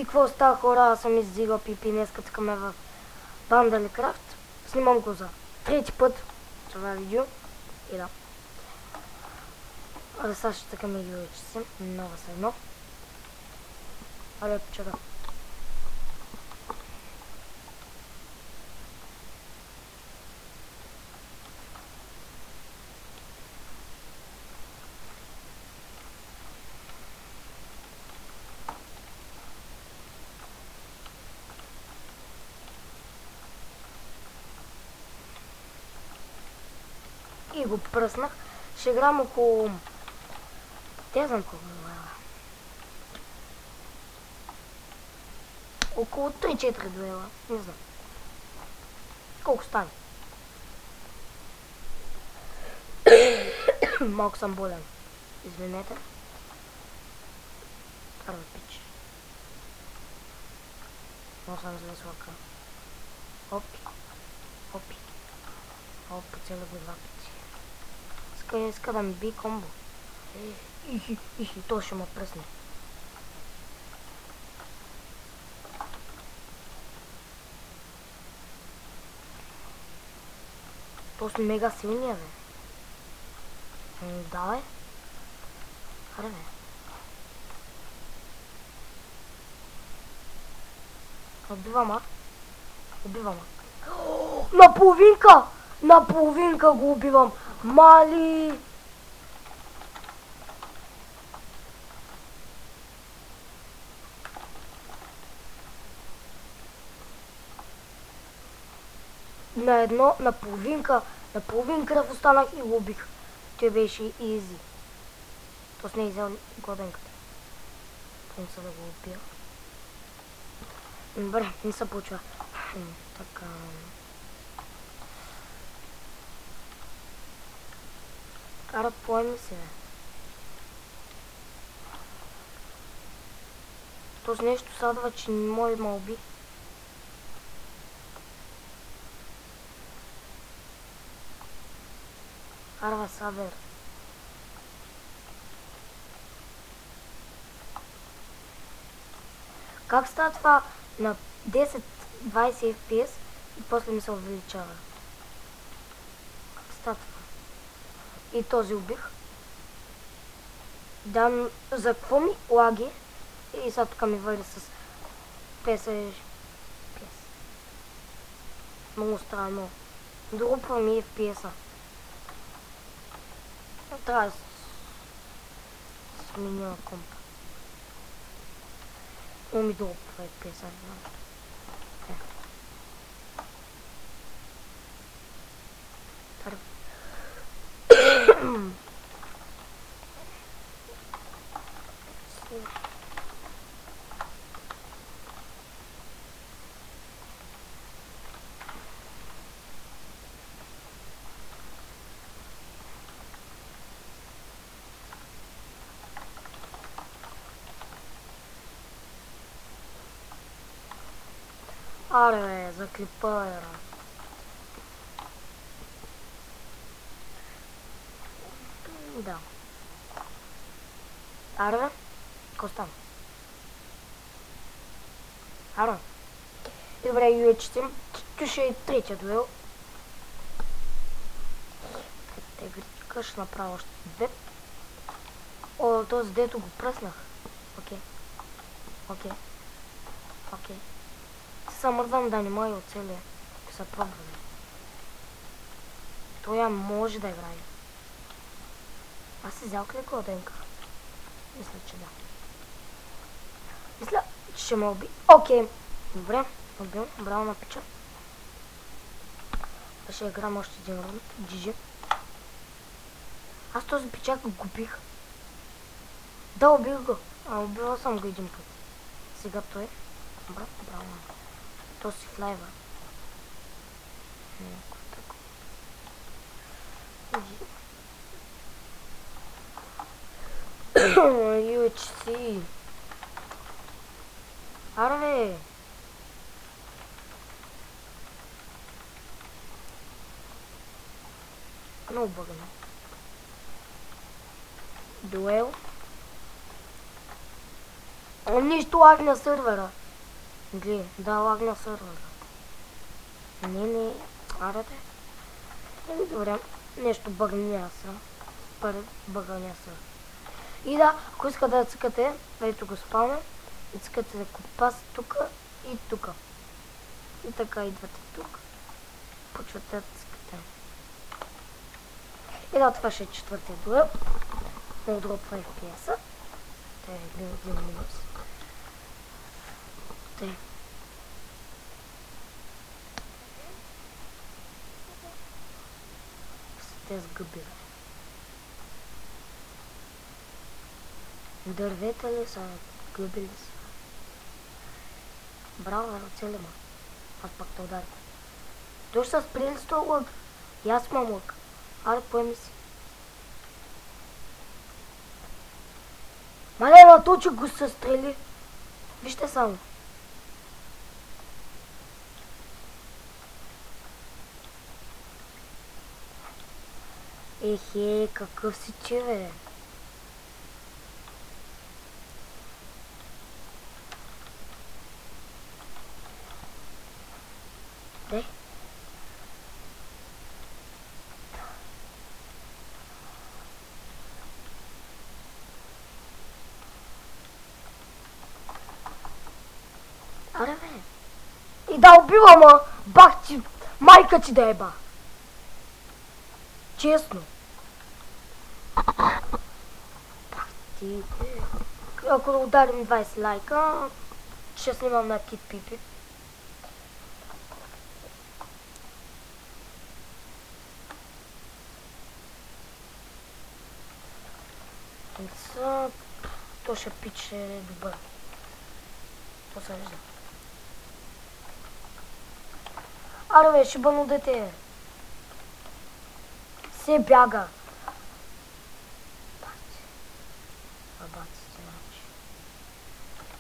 И какво става, хора? Аз съм издигал пипи, днеска такаме в Вандалекрафт. Снимам го за трети път това видео. И да. А сега ще така ми ги вичесим. Нова са едно. Але почека. И го пръснах. Ще играм около... Те знам колко е. Около 3-4 дуела. Не знам. Колко стане? Малко съм болен. Извинете. Първа пич. Много съм зле с лъка. Опи. Опи. Оп, поцеля го 2 пъти. Иска да ми би комбо. Ихи, то ще ме пръсне. То са мега силния, бе. Да, бе. Аре, бе. Убивам. На половинка го убивам. Мали! На половин кръв останах и го убих. Той беше изи. Тоест не е взел годенката. Не са да го убия. Добре, не се получва. Така... Кара, поеми се, бе. Тоест нещо садва, че не може да ме уби. Арва садер. Как става това на 10-20 FPS и после ми се увеличава? Как става това? И този убих. Да, за какво ми лаги? И сега тук ми вали с 50 FPS. Много странно. Дропва ми FPS-а. Трябва да сменя компа. Ми дропва FPS-а. Аре, бе, за клипа, бе. Да. Аре, бе. Какво стана? Аре. Добре, юечетим. Ту ще е третия дуел. Те грикаш направо още 2. О, този дето го пръснах. Окей. Се мърдам да не мога от целия. Да се пробваме. Той я може да играе. Аз си взял ли кладенка? Мисля, че да. Мисля, че ще ме уби. Окей. Добре. Убил. Браво на пича. Ще играм още един рунд. GG. Аз този пичак го губих. Да, убих го. Убила съм го един път. Сега той. Добре, браво. То си в лайва. UHC. Арве! Много бъгна. Дуел. Нищо лаг на сървъра. Гледай, да, лаг на сървъра. Не. Аре де. Добре, нещо бъгня са. Бъгня са. И да, ако искате да цъкате, ето го спалне, и цъкате да копас тук и тук. И така идвате тук. Почвате да цъкате. И да, това ще е четвъртия дуел. Много дропва FPS-а. Те е един минус. Те. Те сгъбили. Дървета ли са? Гъбили са. Браво, цели ма. Аз пак те ударя. Той ще са спрели с този лък. И аз имам лък. Аре, поеми си. Малена, то, че го се стрели. Вижте само. Ехе, какъв си ти, бе? Де? Аре, бе. И да убива, ма. Бах ти. Майка ти да еба. Честно. Бах ти. Ако ударим 20 лайка, ще снимам на Кит Пипи. То ще пиче добър. То се вижда. Аре, бе, шибано дете. Се бяга. Бац.